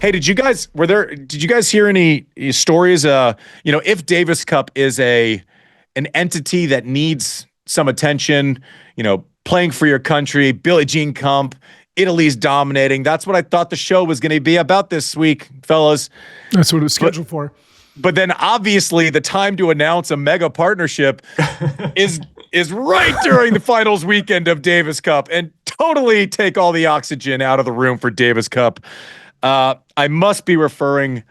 Hey, did you guys hear any stories? If Davis Cup is an entity that needs some attention, playing for your country, Billie Jean Kump, Italy's dominating. That's what I thought the show was going to be about this week, fellas. That's what it was scheduled for. But then obviously the time to announce a mega partnership is right during the finals weekend of Davis Cup and totally take all the oxygen out of the room for Davis Cup. I must be referring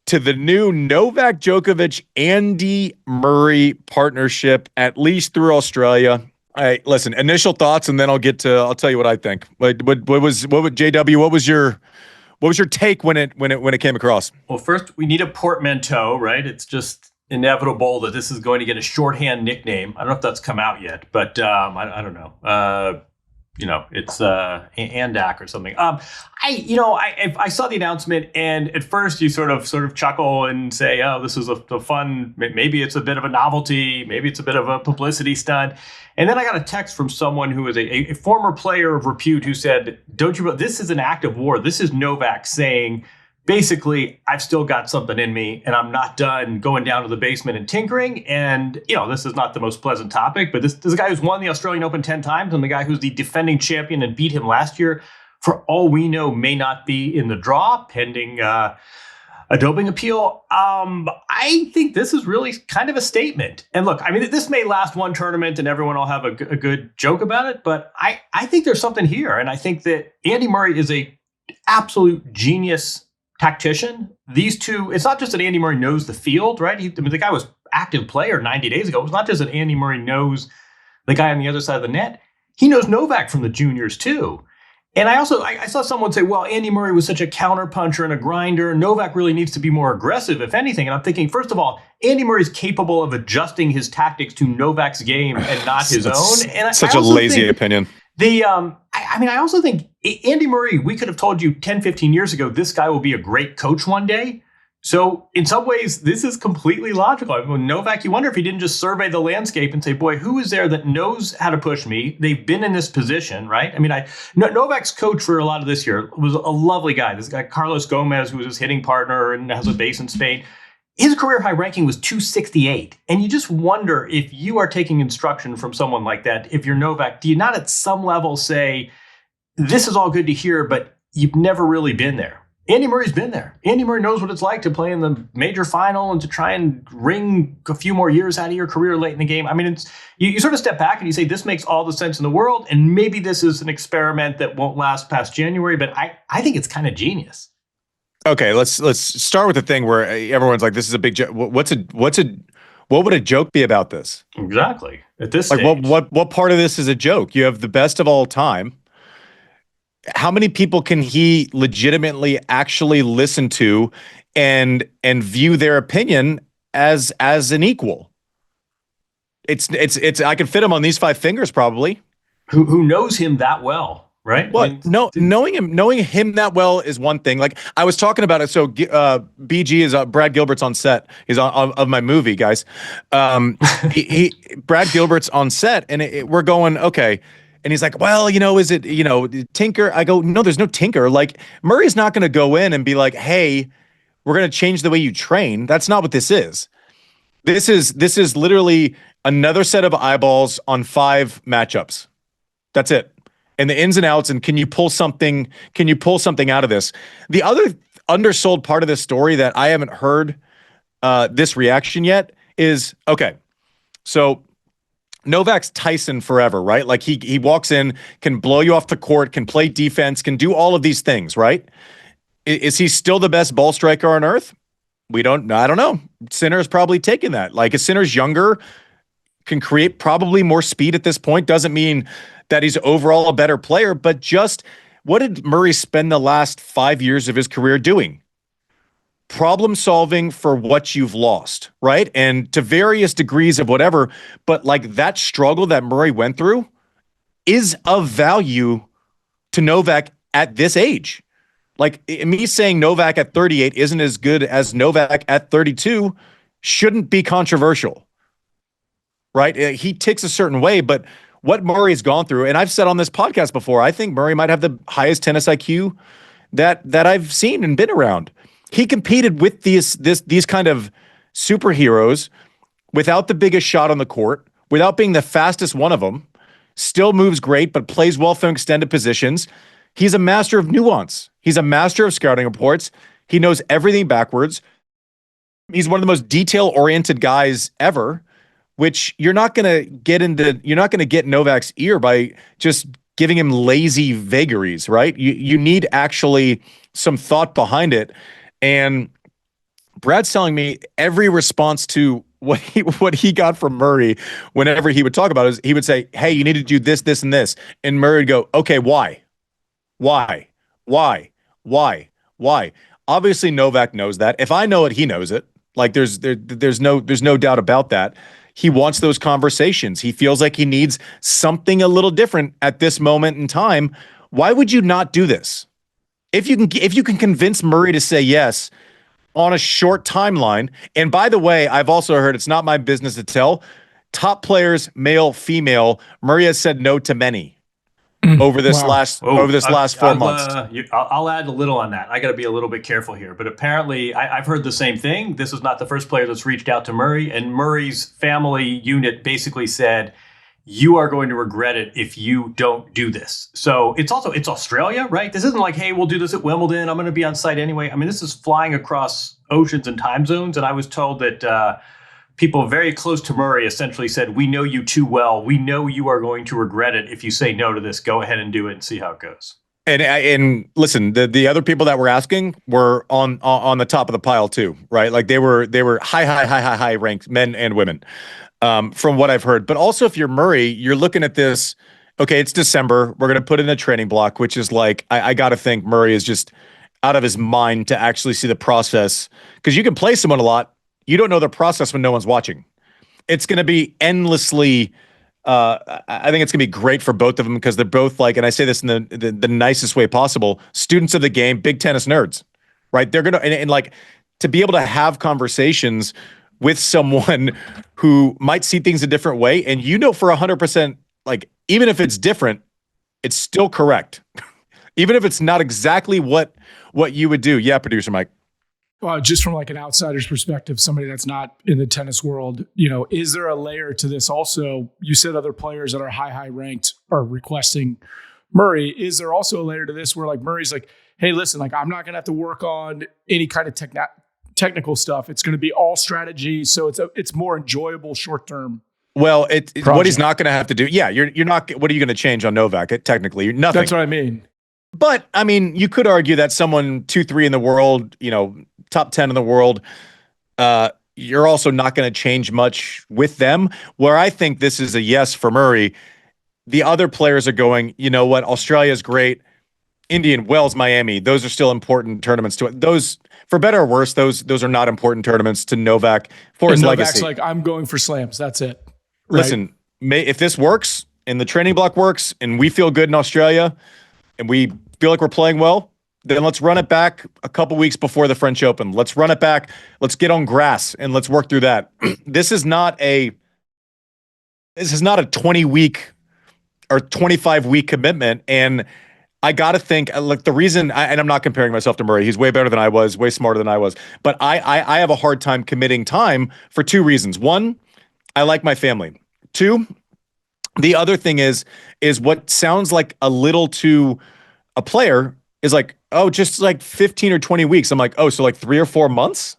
to the new Novak Djokovic, Andy Murray partnership, at least through Australia. Listen, initial thoughts, and then I'll tell you what I think. What was JW? What was your take when it came across? Well, first we need a portmanteau, right? It's just inevitable that this is going to get a shorthand nickname. I don't know if that's come out yet, but I don't know. It's Andak or something. I saw the announcement, and at first you sort of chuckle and say, "Oh, this is a fun. Maybe it's a bit of a novelty. Maybe it's a bit of a publicity stunt." And then I got a text from someone who is a former player of repute who said, "Don't you? This is an act of war. This is Novak saying, basically, I've still got something in me, and I'm not done going down to the basement and tinkering." And, this is not the most pleasant topic, but this is a guy who's won the Australian Open 10 times, and the guy who's the defending champion and beat him last year, for all we know, may not be in the draw, pending a doping appeal. I think this is really kind of a statement. And look, I mean, this may last one tournament and everyone will have a good joke about it, but I think there's something here. And I think that Andy Murray is a absolute genius tactician. These two, it's not just that Andy Murray knows the field, right? The guy was active player 90 days ago. It's not just that Andy Murray knows the guy on the other side of the net. He knows Novak from the juniors too. And I saw someone say, well, Andy Murray was such a counterpuncher and a grinder. Novak really needs to be more aggressive, if anything. And I'm thinking, first of all, Andy Murray's capable of adjusting his tactics to Novak's game and not his own. And such a lazy opinion. I also think Andy Murray, we could have told you 10, 15 years ago, this guy will be a great coach one day. So in some ways, this is completely logical. I mean, Novak, you wonder if he didn't just survey the landscape and say, boy, who is there that knows how to push me? They've been in this position, right? I mean, Novak's coach for a lot of this year was a lovely guy. This guy, Carlos Gomez, who was his hitting partner and has a base in Spain. His career high ranking was 268. And you just wonder, if you are taking instruction from someone like that, if you're Novak, do you not at some level say, this is all good to hear, but you've never really been there? Andy Murray's been there. Andy Murray knows what it's like to play in the major final and to try and wring a few more years out of your career late in the game. I mean, you sort of step back and you say, this makes all the sense in the world. And maybe this is an experiment that won't last past January, but I think it's kind of genius. Okay, let's start with the thing where everyone's like, this is a big joke. What would a joke be about this? Exactly. At this stage. What part of this is a joke? You have the best of all time. How many people can he legitimately actually listen to and view their opinion as an equal? It's I can fit him on these 5 fingers probably. Who knows him that well, right? What? No, knowing him that well is one thing. Like I was talking about it. So BG is Brad Gilbert's on set. He's on of my movie, guys. Brad Gilbert's on set, and we're going okay. And he's like, well, is it, tinker? I go, no, there's no tinker. Like Murray's not going to go in and be like, hey, we're going to change the way you train. That's not what this is. This is literally another set of eyeballs on 5 matchups. That's it. And the ins and outs. And can you pull something out of this? The other undersold part of this story that I haven't heard this reaction yet is, okay, so Novak's Tyson forever, right? Like he walks in, can blow you off the court, can play defense, can do all of these things, right? Is he still the best ball striker on earth? I don't know. Sinner's probably taken that. Like, is Sinner's younger, can create probably more speed at this point. Doesn't mean that he's overall a better player, but just what did Murray spend the last 5 years of his career doing? Problem solving for what you've lost, right? And to various degrees of whatever, but like that struggle that Murray went through is of value to Novak at this age. Like me saying Novak at 38 isn't as good as Novak at 32 shouldn't be controversial, right? He ticks a certain way, but what Murray's gone through, and I've said on this podcast before, I think Murray might have the highest tennis IQ that I've seen and been around. He competed with these kind of superheroes without the biggest shot on the court, without being the fastest one of them. Still moves great, but plays well from extended positions. He's a master of nuance. He's a master of scouting reports. He knows everything backwards. He's one of the most detail-oriented guys ever, which you're not going to get Novak's ear by just giving him lazy vagaries, right? You need actually some thought behind it. And Brad's telling me every response to what he got from Murray whenever he would talk about it is he would say, "Hey, you need to do this, this, and this." And Murray would go, "Okay, why? Why? Why? Why? Why?" Obviously, Novak knows that. If I know it, he knows it. Like there's no doubt about that. He wants those conversations. He feels like he needs something a little different at this moment in time. Why would you not do this? If you can convince Murray to say yes on a short timeline. And by the way, I've also heard, it's not my business to tell, top players, male, female, Murray has said no to many over this last 4 months. I'll add a little on that. I got to be a little bit careful here, but apparently I've heard the same thing. This is not the first player that's reached out to Murray, and Murray's family unit basically said, "You are going to regret it if you don't do this." So it's Australia, right? This isn't like, "Hey, we'll do this at Wimbledon. I'm going to be on site anyway." I mean, this is flying across oceans and time zones. And I was told that people very close to Murray essentially said, "We know you too well. We know you are going to regret it if you say no to this. Go ahead and do it and see how it goes." And listen, the other people that were asking were on the top of the pile too, right? Like they were high ranked men and women. From what I've heard. But also if you're Murray, you're looking at this, okay, it's December. We're going to put in a training block, which is like, I got to think Murray is just out of his mind to actually see the process. Because you can play someone a lot. You don't know the process when no one's watching. It's going to be endlessly, I think it's going to be great for both of them because they're both like, and I say this in the nicest way possible, students of the game, big tennis nerds, right? They're going to, and like to be able to have conversations with someone who might see things a different way. And for 100%, like, even if it's different, it's still correct. Even if it's not exactly what you would do. Yeah, producer Mike. Well, just from like an outsider's perspective, somebody that's not in the tennis world, is there a layer to this also? You said other players that are high ranked are requesting Murray. Is there also a layer to this where like Murray's like, "Hey, listen, like I'm not going to have to work on any kind of technical stuff. It's going to be all strategy, so it's more enjoyable short term." Well, what he's not going to have to do. Yeah, you're not. What are you going to change on Novak? Technically, nothing. That's what I mean. But I mean, you could argue that someone 2-3 in the world, top 10 in the world, you're also not going to change much with them. Where I think this is a yes for Murray. The other players are going, you know what? Australia is great. Indian Wells, Miami, those are still important tournaments to it. Those, for better or worse, those are not important tournaments to Novak for his Novak's legacy. Like, I'm going for slams. That's it. Right? Listen, if this works and the training block works and we feel good in Australia and we feel like we're playing well, then let's run it back a couple weeks before the French Open. Let's run it back. Let's get on grass and let's work through that. This is not a 20-week or 25-week commitment. And I got to think, like, the reason, and I'm not comparing myself to Murray. He's way better than I was, way smarter than I was. But I have a hard time committing time for two reasons. One, I like my family. Two, the other thing is what sounds like a little to a player is like, oh, just like 15 or 20 weeks. I'm like, oh, so like 3 or 4 months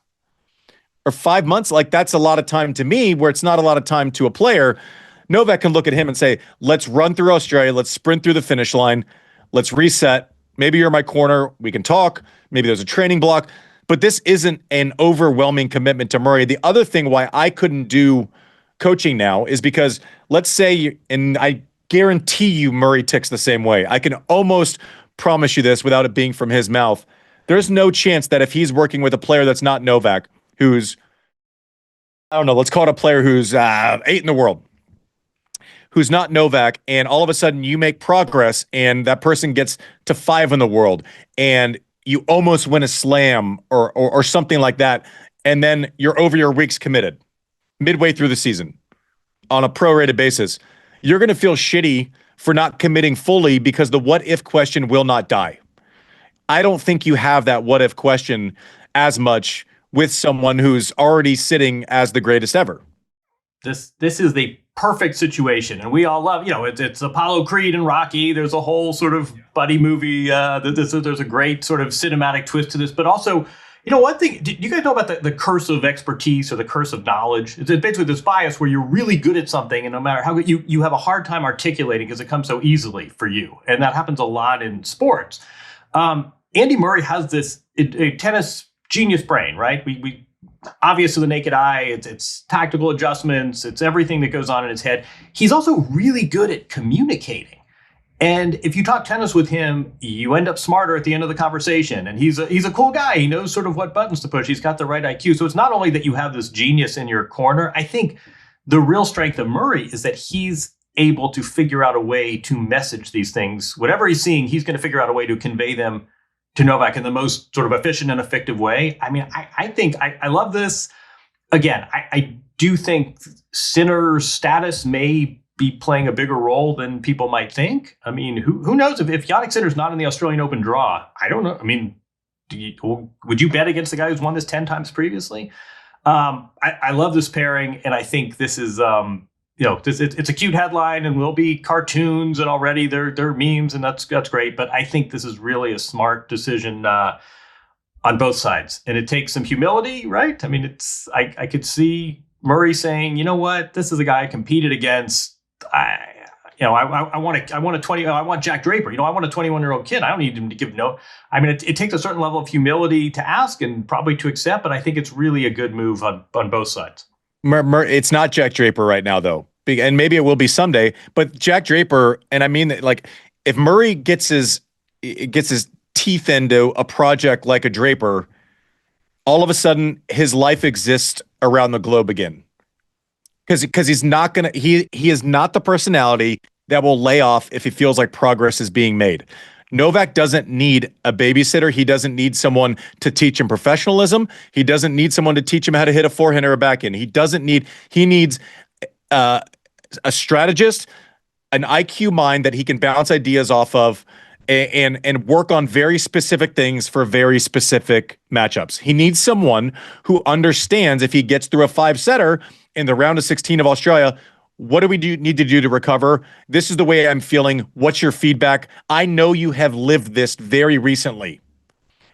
or 5 months? Like, that's a lot of time to me, where it's not a lot of time to a player. Novak can look at him and say, let's run through Australia. Let's sprint through the finish line. Let's reset. Maybe you're in my corner. We can talk. Maybe there's a training block. But this isn't an overwhelming commitment to Murray. The other thing why I couldn't do coaching now is because, let's say, and I guarantee you Murray ticks the same way. I can almost promise you this without it being from his mouth. There's no chance that if he's working with a player that's not Novak, who's, I don't know, let's call it a player who's 8 in the world, who's not Novak, and all of a sudden you make progress and that person gets to 5 in the world and you almost win a slam or something like that, and then you're over your weeks committed midway through the season on a prorated basis, you're going to feel shitty for not committing fully because the what if question will not die. I don't think you have that what if question as much with someone who's already sitting as the greatest ever. This is the perfect situation, and we all love, it's Apollo Creed and Rocky. There's a whole sort of buddy movie. There's a great sort of cinematic twist to this, but also, one thing, do you guys know about the curse of expertise or the curse of knowledge? It's basically this bias where you're really good at something, and no matter how good you have a hard time articulating because it comes so easily for you, and that happens a lot in sports. Andy Murray has this a tennis genius brain, right? We obvious to the naked eye, it's tactical adjustments, it's everything that goes on in his head. He's also really good at communicating. And if you talk tennis with him, you end up smarter at the end of the conversation. And he's a cool guy. He knows sort of what buttons to push. He's got the right IQ. So it's not only that you have this genius in your corner. I think the real strength of Murray is that he's able to figure out a way to message these things. Whatever he's seeing, he's going to figure out a way to convey them to Novak in the most sort of efficient and effective way. I mean, I think I love this. Again, I do think Sinner's status may be playing a bigger role than people might think. I mean, who knows if Jannik Sinner's not in the Australian Open draw? I don't know. I mean, would you bet against the guy who's won this 10 times previously? I love this pairing, and I think this is it's a cute headline, and will be cartoons, and already they're memes, and that's great. But I think this is really a smart decision on both sides, and it takes some humility, right? I mean, I could see Murray saying, you know what, this is a guy I competed against. I want Jack Draper. I want a 21-year-old kid. I don't need him to give no. I mean, it takes a certain level of humility to ask and probably to accept, but I think it's really a good move on both sides. It's not Jack Draper right now, though, and maybe it will be someday. But Jack Draper, and I mean, like, if Murray gets his teeth into a project like a Draper, all of a sudden his life exists around the globe again. Because he's not gonna he is not the personality that will lay off if he feels like progress is being made. Novak doesn't need a babysitter. He doesn't need someone to teach him professionalism. He doesn't need someone to teach him how to hit a forehand or a backhand. He needs a strategist, an IQ mind that he can bounce ideas off of and work on very specific things for very specific matchups. He needs someone who understands if he gets through a 5-setter in the round of 16 of Australia, what do we need to do to recover? This is the way I'm feeling. What's your feedback? I know you have lived this very recently.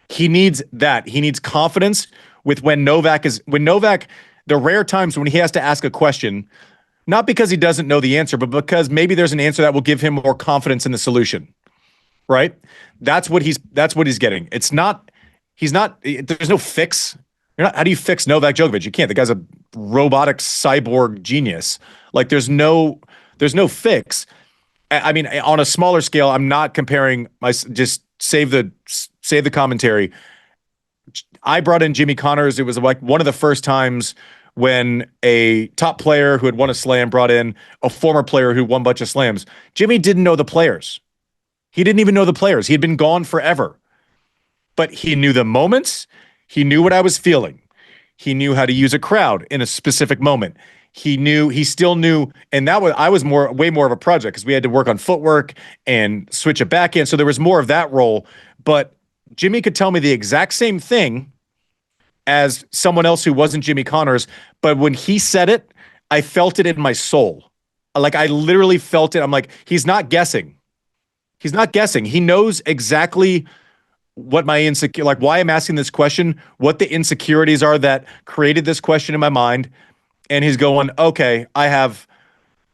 He needs that. He needs confidence with when Novak, the rare times when he has to ask a question, not because he doesn't know the answer, but because maybe there's an answer that will give him more confidence in the solution. Right? That's what he's getting. There's no fix. How do you fix Novak Djokovic? You can't. The guy's a robotic cyborg genius. Like, there's no fix. I mean, on a smaller scale, I'm not comparing. Just save the commentary. I brought in Jimmy Connors. It was like one of the first times when a top player who had won a slam brought in a former player who won a bunch of slams. Jimmy didn't know the players. He didn't even know the players. He had been gone forever. But he knew the moments. He knew what I was feeling. He knew how to use a crowd in a specific moment. He still knew, and I was way more of a project because we had to work on footwork and switch it back in. So there was more of that role. But Jimmy could tell me the exact same thing as someone else who wasn't Jimmy Connors. But when he said it, I felt it in my soul. Like, I literally felt it. I'm like, he's not guessing. He's not guessing. He knows exactly what my why I'm asking this question, what the insecurities are that created this question in my mind. And he's going, okay, I have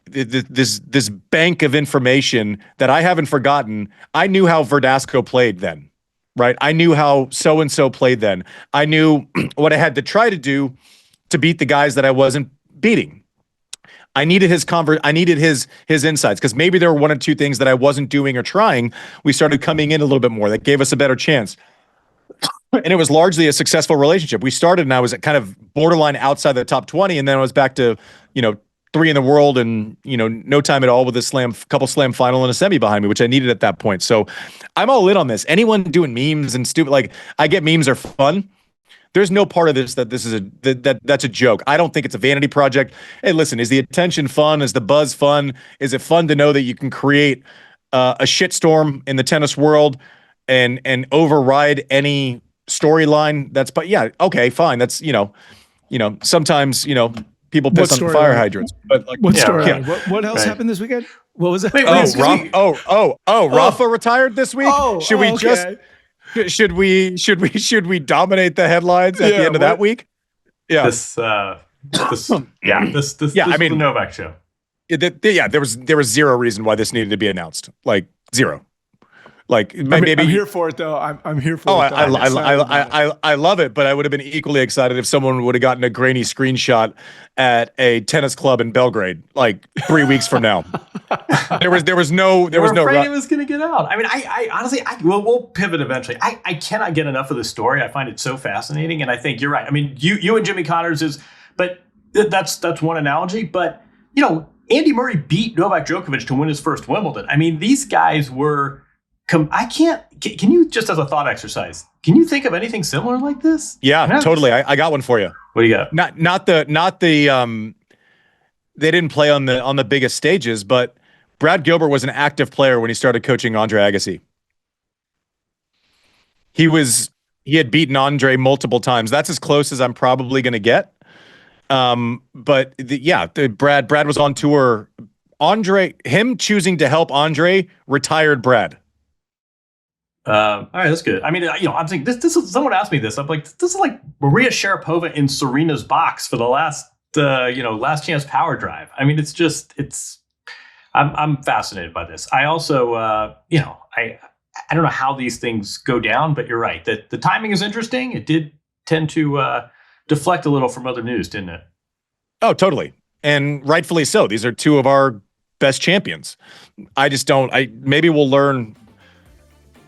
this bank of information that I haven't forgotten. I knew how Verdasco played then, right? I knew how so-and-so played then. I knew what I had to try to do to beat the guys that I wasn't beating. I needed his insights, because maybe there were one or two things that I wasn't doing or trying. We started coming in a little bit more that gave us a better chance. And it was largely a successful relationship. We started and I was kind of borderline outside the top 20, and then I was back to, 3 in the world and, no time at all with a couple slam final and a semi behind me, which I needed at that point. So I'm all in on this. Anyone doing memes and stupid, I get memes are fun. There's no part of this that this is that's a joke. I don't think it's a vanity project. Hey, listen, is the attention fun? Is the buzz fun? Is it fun to know that you can create a shitstorm in the tennis world and override any storyline. But yeah, okay, fine. That's sometimes people piss on fire hydrants. But like, what storyline? What else happened this weekend? What was it? Rafa retired this week. Should we dominate the headlines at the end of that week? Yeah. This I mean, the Novak show. There was zero reason why this needed to be announced. Like zero. Like maybe I'm here for it though. I'm here for it. I love it, but I would have been equally excited if someone would have gotten a grainy screenshot at a tennis club in Belgrade like 3 weeks from now. There was no afraid it was going to get out. I mean, I honestly, we'll pivot eventually. I cannot get enough of the story. I find it so fascinating, and I think you're right. I mean, you and Jimmy Connors but that's one analogy. But Andy Murray beat Novak Djokovic to win his first Wimbledon. I mean, these guys were. Can you, just as a thought exercise, can you think of anything similar like this? Yeah, totally. I got one for you. What do you got? Not the they didn't play on the biggest stages, but Brad Gilbert was an active player when he started coaching Andre Agassi. He had beaten Andre multiple times. That's as close as I'm probably going to get. But Brad was on tour. Him choosing to help Andre retired Brad. All right, that's good. I mean, I'm thinking this is, someone asked me this. I'm like, this is like Maria Sharapova in Serena's box for the last chance power drive. I mean, I'm fascinated by this. I also, I don't know how these things go down, but you're right that the timing is interesting. It did tend to deflect a little from other news, didn't it? Oh, totally. And rightfully so. These are two of our best champions. Maybe we'll learn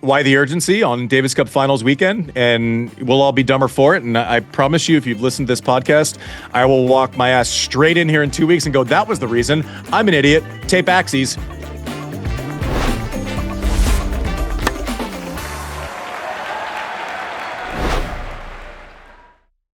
why the urgency on Davis Cup Finals weekend, and we'll all be dumber for it. And I promise you, if you've listened to this podcast, I will walk my ass straight in here in 2 weeks and go, that was the reason. I'm an idiot. Tape Axes.